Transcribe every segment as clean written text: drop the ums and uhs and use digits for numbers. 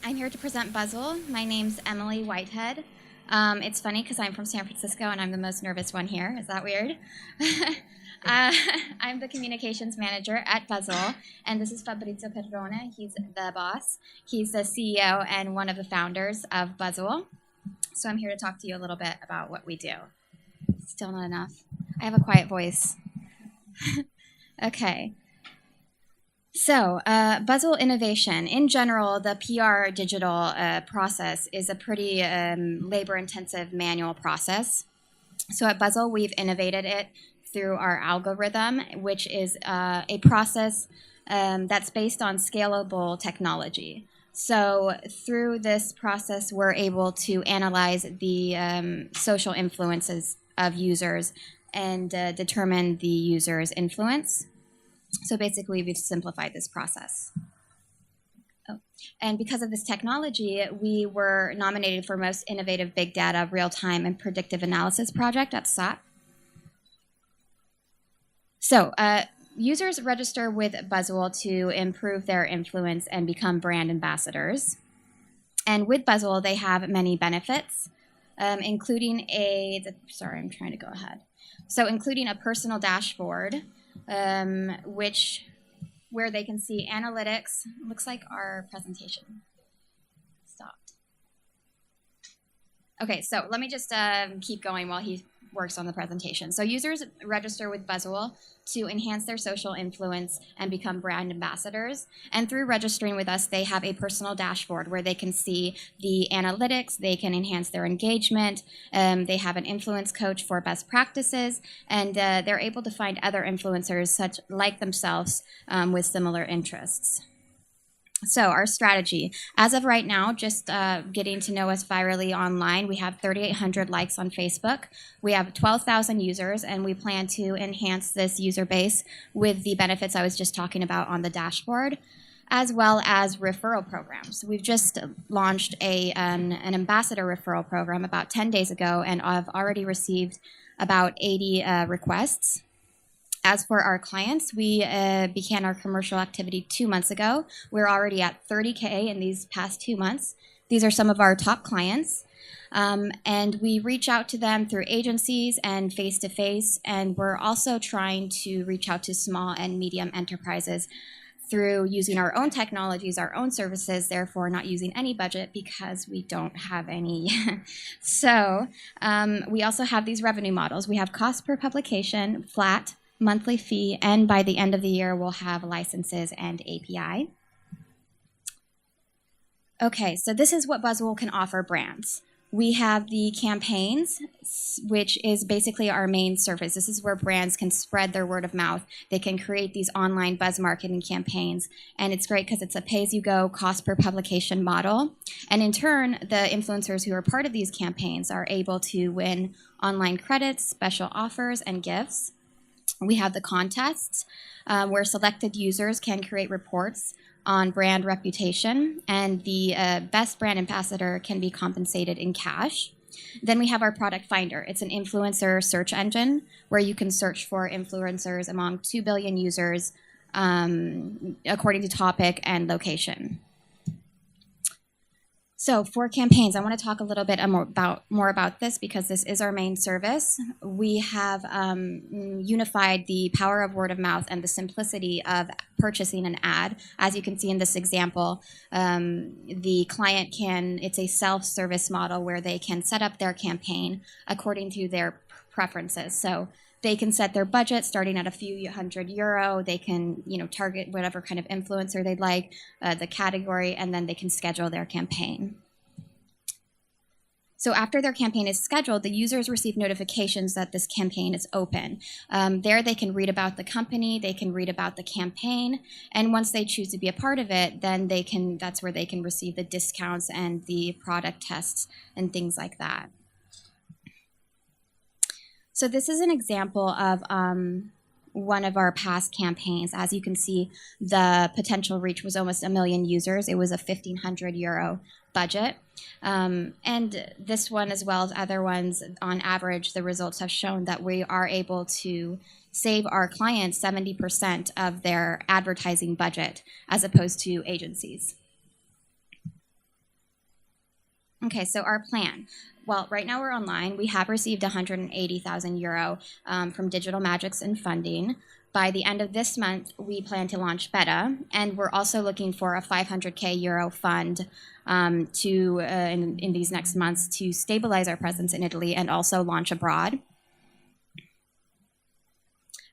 I'm here to present Buzzoole. My name's Emily Whitehead. It's funny because I'm from San Francisco and I'm the most nervous one here. Is that weird? I'm the communications manager at Buzzoole, and this is Fabrizio Perrone. He's the boss. He's the CEO and one of the founders of Buzzoole. So I'm here to talk to you a little bit about what we do. Still not enough. I have a quiet voice. Okay. So, Buzzoole innovation. In general, the PR digital process is a pretty labor-intensive manual process. So at Buzzoole, we've innovated it through our algorithm, which is a process that's based on scalable technology. So through this process, we're able to analyze the social influences of users and determine the user's influence. So basically, we've simplified this process. And because of this technology, we were nominated for Most Innovative Big Data Real-Time and Predictive Analysis Project at SAP. So users register with Buzzoole to improve their influence and become brand ambassadors. And with Buzzoole, they have many benefits, including including a personal dashboard, where they can see analytics. Looks like our presentation stopped. Okay, so let me just keep going while he works on the presentation. So users register with Buzzoole to enhance their social influence and become brand ambassadors. And through registering with us, they have a personal dashboard where they can see the analytics, they can enhance their engagement, they have an influence coach for best practices, and they're able to find other influencers such like themselves with similar interests. So our strategy, as of right now, just getting to know us virally online, we have 3,800 likes on Facebook. We have 12,000 users, and we plan to enhance this user base with the benefits I was just talking about on the dashboard, as well as referral programs. We've just launched an ambassador referral program about 10 days ago, and I've already received about 80 requests. As for our clients, we began our commercial activity 2 months ago. We're already at 30K in these past 2 months. These are some of our top clients. And we reach out to them through agencies and face-to-face, and we're also trying to reach out to small and medium enterprises through using our own technologies, our own services, therefore not using any budget because we don't have any. So we also have these revenue models. We have cost per publication, flat, monthly fee, and by the end of the year, we'll have licenses and API. Okay, so this is what Buzzoole can offer brands. We have the campaigns, which is basically our main service. This is where brands can spread their word of mouth. They can create these online buzz marketing campaigns, and it's great because it's a pay-as-you-go, cost per publication model. And in turn, the influencers who are part of these campaigns are able to win online credits, special offers, and gifts. We have the contests where selected users can create reports on brand reputation, and the best brand ambassador can be compensated in cash. Then we have our product finder. It's an influencer search engine where you can search for influencers among 2 billion users according to topic and location. So for campaigns, I want to talk a little bit more about this because this is our main service. We have unified the power of word of mouth and the simplicity of purchasing an ad. As you can see in this example, the client it's a self-service model where they can set up their campaign according to their preferences. So they can set their budget starting at a few €100. They can, target whatever kind of influencer they'd like, the category, and then they can schedule their campaign. So after their campaign is scheduled, the users receive notifications that this campaign is open. There they can read about the company, they can read about the campaign, and once they choose to be a part of it, then that's where they can receive the discounts and the product tests and things like that. So this is an example of one of our past campaigns. As you can see, the potential reach was almost 1 million users. It was a €1,500 budget. And this one, as well as other ones, on average, the results have shown that we are able to save our clients 70% of their advertising budget as opposed to agencies. Okay, so our plan. Well, right now we're online. We have received 180,000 euro from Digital Magics and funding. By the end of this month, we plan to launch beta, and we're also looking for a 500k euro fund in these next months to stabilize our presence in Italy and also launch abroad.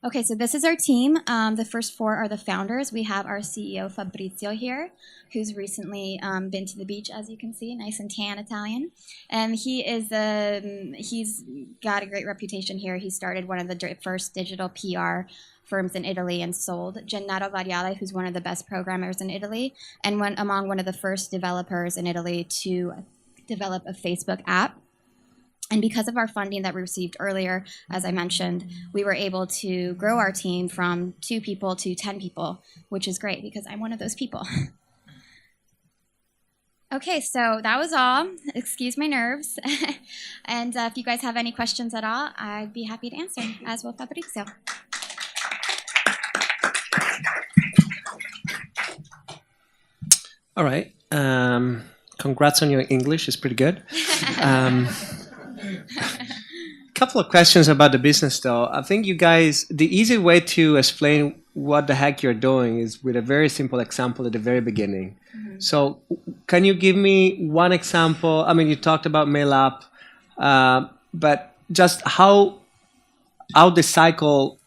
Okay, so this is our team. The first four are the founders. We have our CEO Fabrizio here, who's recently been to the beach, as you can see, nice and tan Italian. And he's got a great reputation here. He started one of the first digital PR firms in Italy and sold. Gennaro Variale, who's one of the best programmers in Italy, and among one of the first developers in Italy to develop a Facebook app. And because of our funding that we received earlier, as I mentioned, we were able to grow our team from 2 people to 10 people, which is great because I'm one of those people. Okay, so that was all. Excuse my nerves. And if you guys have any questions at all, I'd be happy to answer, as will Fabrizio. All right. Congrats on your English. It's pretty good. Couple of questions about the business, though. I think you guys, the easy way to explain what the heck you're doing is with a very simple example at the very beginning. Mm-hmm. So can you give me one example? I mean, you talked about mail up, but just how the cycle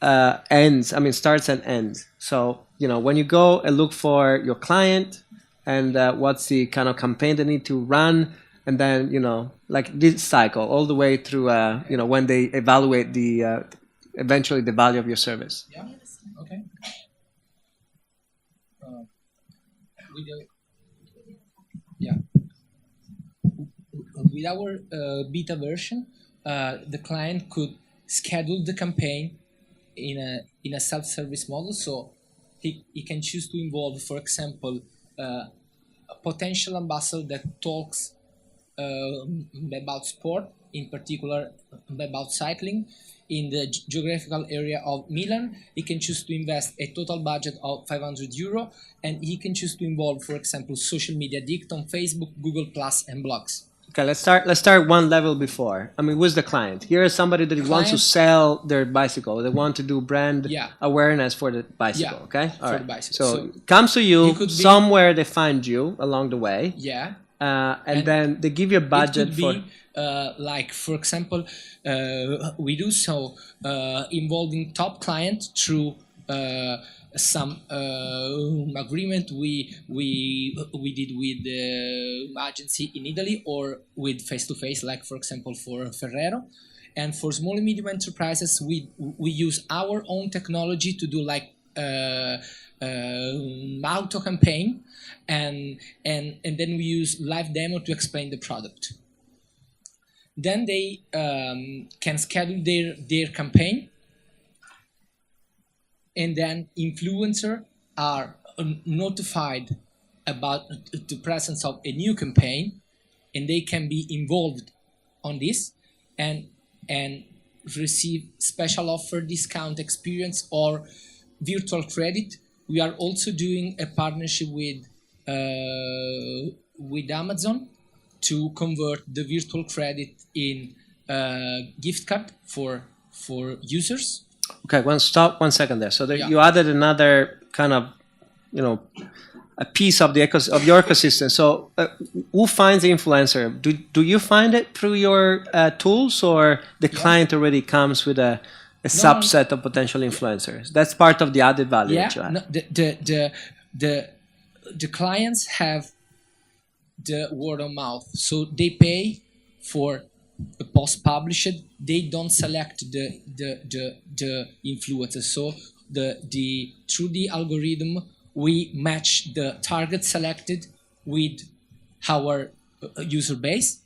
ends, I mean, starts and ends. So, when you go and look for your client and what's the kind of campaign they need to run, and then, like this cycle all the way through, when they evaluate eventually the value of your service. Yeah. Okay. With our beta version, the client could schedule the campaign in a self-service model. So he can choose to involve, for example, a potential ambassador that talks about sport, in particular about cycling, in the geographical area of Milan. He can choose to invest a total budget of 500 euro, and he can choose to involve, for example, social media dict on Facebook, Google Plus, and blogs. Okay, let's start one level before. I mean, who's the client? Here is somebody that wants to sell their bicycle. They want to do brand awareness for the bicycle. Okay, all right. The bicycle. So comes to you somewhere. They find you along the way. Yeah. And then they give you a budget for like, for example, we do so involving top client through some agreement we did with the agency in Italy, or with face-to-face, like for example for Ferrero. And for small and medium enterprises, we use our own technology to do like auto campaign, and then we use live demo to explain the product. Then they can schedule their campaign, and then influencers are notified about the presence of a new campaign, and they can be involved on this and receive special offer, discount, experience, or virtual credit. We are also doing a partnership with Amazon to convert the virtual credit in gift card for users. Okay, stop 1 second there. So you added another kind of, a piece of of your ecosystem. So who finds the influencer? Do you find it through your tools, or the client already comes with a subset of potential influencers? That's part of the added value that you have. The clients have the word of mouth, so they pay for the post published. They don't select the influencers. So through the algorithm, we match the target selected with our user base,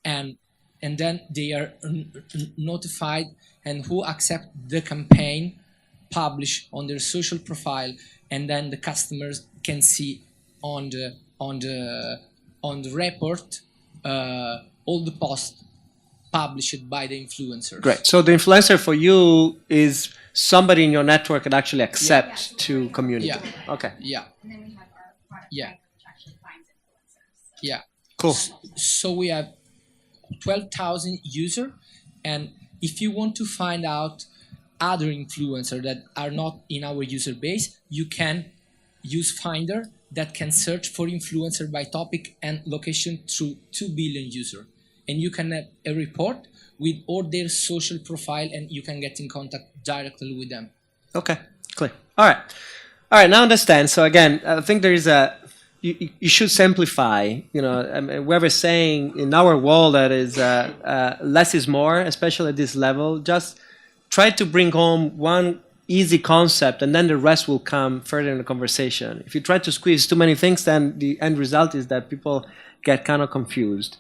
and then they are notified, and who accept the campaign publish on their social profile, and then the customers can see on the report all the posts published by the influencers. Great. So the influencer for you is somebody in your network that actually accepts to communicate. Yeah. Okay. Yeah. And then we have our product which actually finds influencers. So. Yeah. Cool. So we have 12,000 user, and if you want to find out other influencers that are not in our user base, you can use Finder that can search for influencer by topic and location through 2 billion user, and you can have a report with all their social profile, and you can get in contact directly with them. Okay, clear. All right. Now understand. So again, I think there is you should simplify. You know, I mean, whoever's saying in our world that is less is more, especially at this level. Just try to bring home one easy concept, and then the rest will come further in the conversation. If you try to squeeze too many things, then the end result is that people get kind of confused.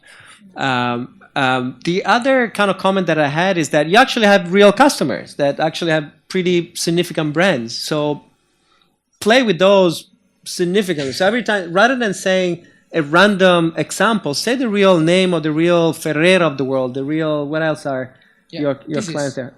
The other kind of comment that I had is that you actually have real customers that actually have pretty significant brands. So play with those significantly. So every time, rather than saying a random example, say the real name of the real Ferrero of the world, the real, what else are your clients there?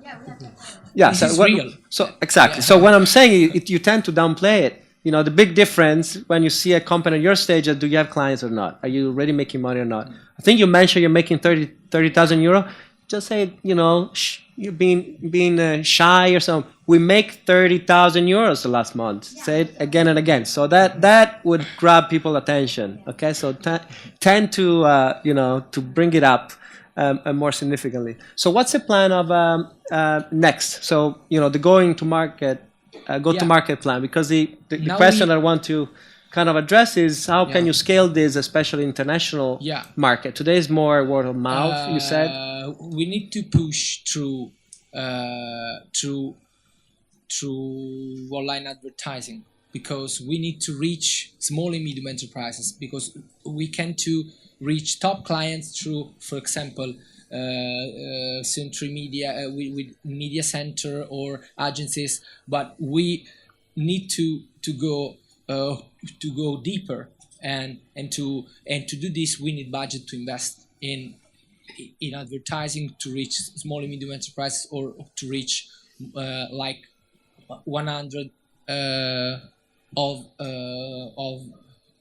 Yeah, This is real. So exactly. Yeah. So what I'm saying is you tend to downplay it. You know, the big difference when you see a company at your stage is, do you have clients or not? Are you already making money or not? I think you mentioned you're making 30,000 euro. Just say, you know, you're being shy or something. We make 30,000 euros the last month. Yeah. Say it again and again. So that would grab people's attention. Okay, so tend to to bring it up more significantly. So what's the plan of next? So the going to market. Go-to-market plan, because the question I want to kind of address is how can you scale this, especially international market? Today is more word of mouth. You said we need to push through online advertising, because we need to reach small and medium enterprises, because we can to reach top clients through, for example, Century Media with Media Center or agencies, but we need to go deeper, and to do this we need budget to invest in advertising to reach small and medium enterprises, or to reach like 100 of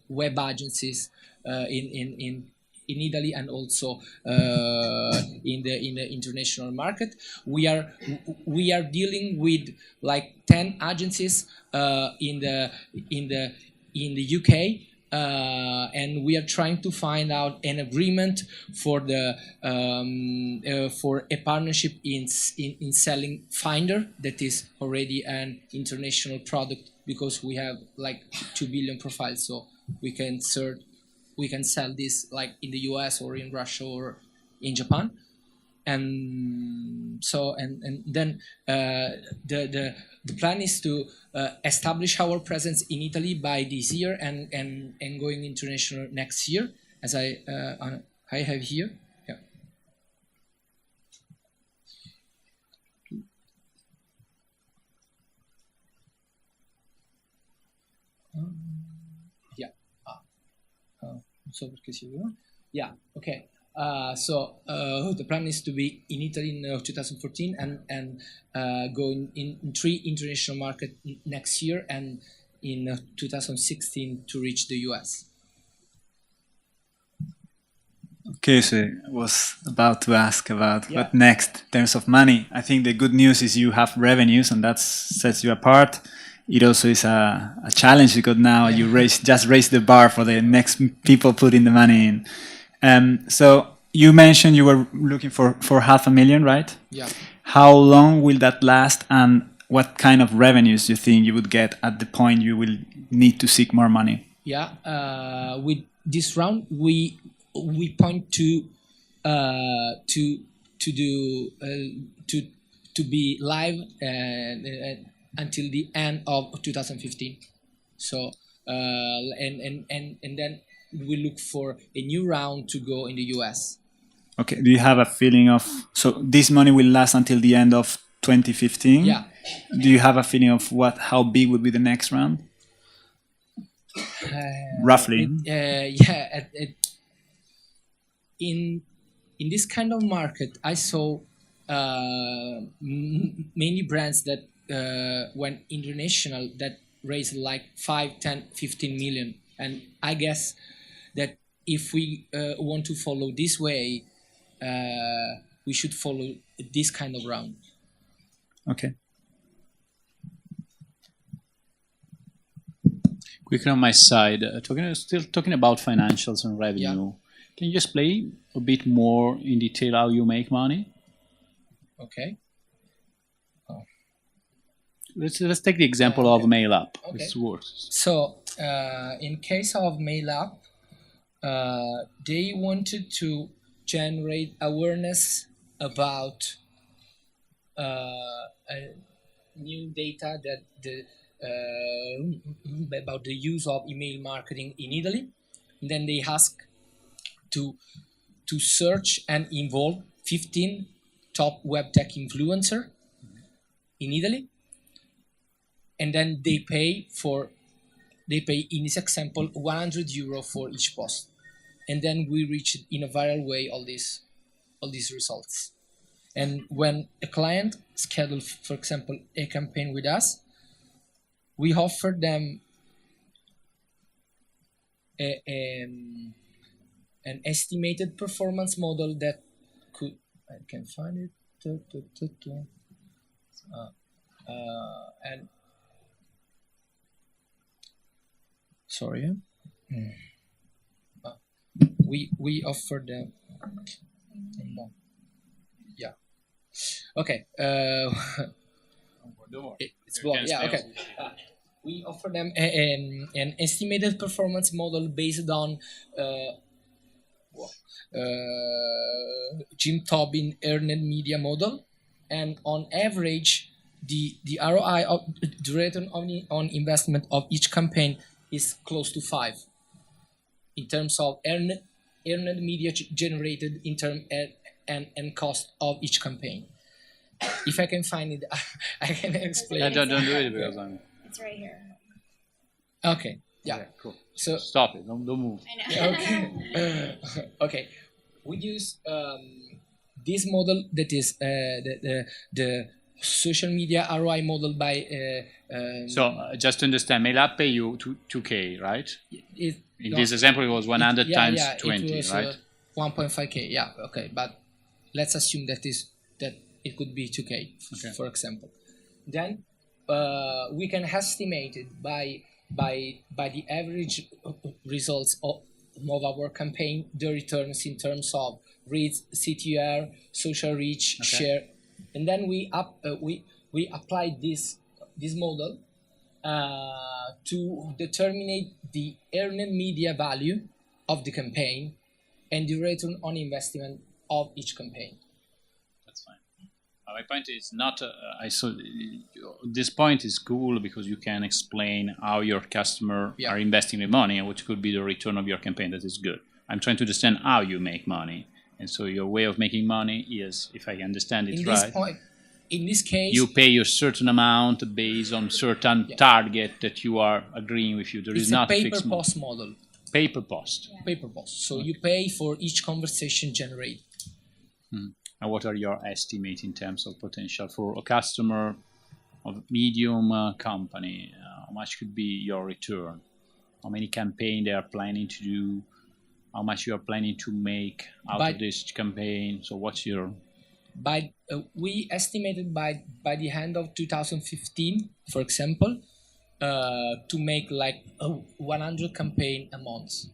web agencies in Italy, and also in the international market. We are dealing with like 10 agencies in the UK, and we are trying to find out an agreement for a partnership in selling Finder, that is already an international product, because we have like 2 billion profiles, so we can sell this like in the US or in Russia or in Japan, and so and then the plan is to establish our presence in Italy by this year, and going international next year, as I have here. Yeah. Yeah. Okay. So the plan is to be in Italy in 2014, and go in 3 international markets next year, and in 2016 to reach the US. Okay, so I was about to ask about what next in terms of money. I think the good news is you have revenues, and that sets you apart. It also is a challenge, because now you just raise the bar for the next people putting the money in. So you mentioned you were looking for 500,000, right? Yeah. How long will that last, and what kind of revenues do you think you would get at the point you will need to seek more money? Yeah. With this round, we point to be live until the end of 2015. So and then we look for a new round to go in the US. Okay. Do you have a feeling of, so this money will last until the end of 2015? Yeah. Do you have a feeling of how big would be the next round? Roughly. In this kind of market, I saw many brands that went international that raised like 5, 10, 15 million, and I guess that if we want to follow this way, we should follow this kind of round. Okay. Quickly on my side, still talking about financials and revenue. Can you explain a bit more in detail how you make money? Okay. Let's take the example of MailUp. Okay. This works. So in case of MailUp, they wanted to generate awareness about new data that about the use of email marketing in Italy. And then they ask to search and involve 15 top web tech influencer in Italy. And then they pay in this example 100 euro for each post. And then we reach in a viral way all these results. And when a client schedules, for example, a campaign with us, we offer them an estimated performance model that could, I can find it, and sorry, we offer them, yeah, okay, it's blocked, yeah, okay. We offer them an estimated performance model based on Jim Tobin earned media model, and on average, the ROI of the return on investment of each campaign is close to 5 in terms of earned media generated in term and cost of each campaign. If I can find it, I can explain. Don't do it because It's right here. Okay. Yeah. Cool. So Stop it. Don't move. I know. okay. Okay. We use this model that is the social media ROI model by. Just to understand, MailUp pay you 2K, right? In No, this example, it was 100 times it 20, was, right? 1.5K. Yeah. Okay. But let's assume that it could be 2K, for example. Then we can estimate it by the average results of our campaign, the returns in terms of reads, CTR, social reach, share, and then we apply this model to determine the earned media value of the campaign and the return on investment of each campaign. That's fine. My point is not. This point is cool because you can explain how your customer are investing the money and what could be the return of your campaign. That is good. I'm trying to understand how you make money, and so your way of making money is, if I understand it right, in this case, you pay a certain amount based on certain target that you are agreeing with you. There is not a fixed post model. Paper post. Yeah. Paper post. So you pay for each conversation generated. And what are your estimates in terms of potential for a customer of medium company? How much could be your return? How many campaigns they are planning to do? How much you are planning to make out of this campaign? So what's your... we estimated by the end of 2015, for example, to make like 100 campaign a month.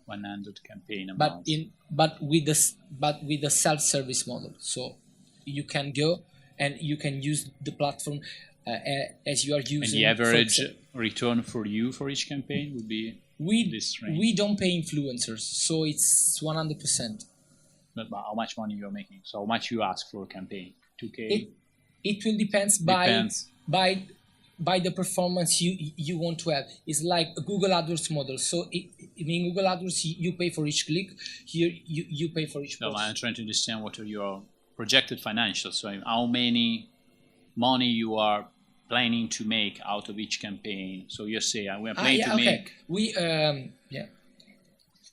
100 campaign a month. But with the self-service model, so you can go and you can use the platform as you are using. And the average return for you for each campaign would be this range. We don't pay influencers, so it's 100%. But how much money you are making? So how much you ask for a campaign? 2K. It will depends by the performance you want to have. It's like a Google AdWords model. So in Google AdWords, you pay for each click. Here, you pay for each post. No, I'm trying to understand what are your projected financials. So how many money you are planning to make out of each campaign. So you say, we are planning to make...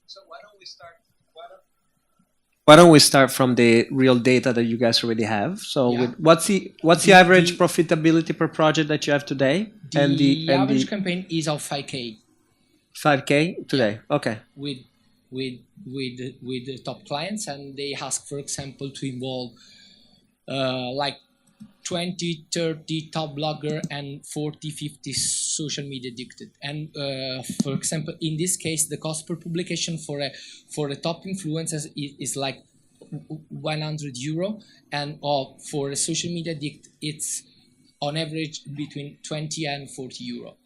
So why don't we start from the real data that you guys already have? So what's the average profitability per project that you have today? The average campaign is of 5K. 5K today. Okay. With with the top clients, and they ask, for example, to involve like 20, 30 top blogger and 40, 50 social media addicted. And for example, in this case, the cost per publication for a top influencers is like 100 euro, and for a social media addict, it's on average between 20 and 40 euro.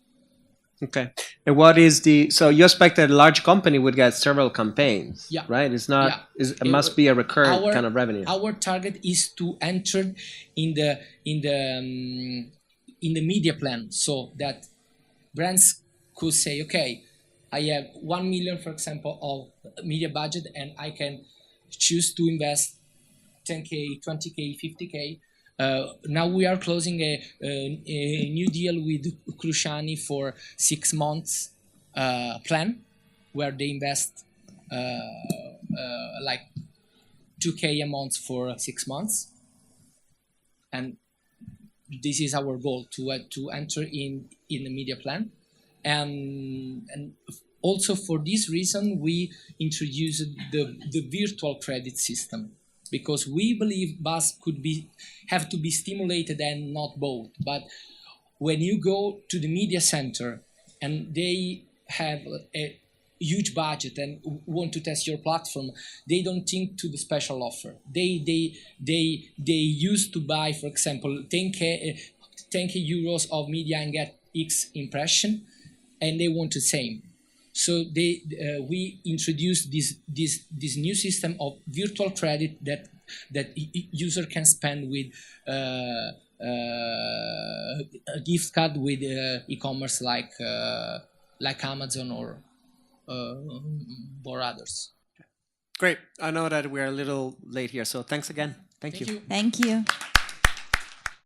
Okay. And what is so you expect that a large company would get several campaigns, Yeah. right? It's not, Yeah. it must be a recurrent kind of revenue. Our target is to enter in the media plan, so that brands could say, okay, I have 1 million, for example, of media budget, and I can choose to invest 10K, 20K, 50K. Now we are closing a new deal with Cruciani for 6 months plan, where they invest like 2K a month for 6 months, and this is our goal, to enter in the media plan, and also for this reason we introduced the virtual credit system, because we believe Buzz have to be stimulated and not bought. But when you go to the media center and they have a huge budget and want to test your platform, they don't think to the special offer. They used to buy, for example, 10K euros of media and get X impression, and they want the same. So we introduced this new system of virtual credit that user can spend with a gift card with e-commerce like Amazon or others. Great. I know that we're a little late here, so thanks again. Thank you. Thank you.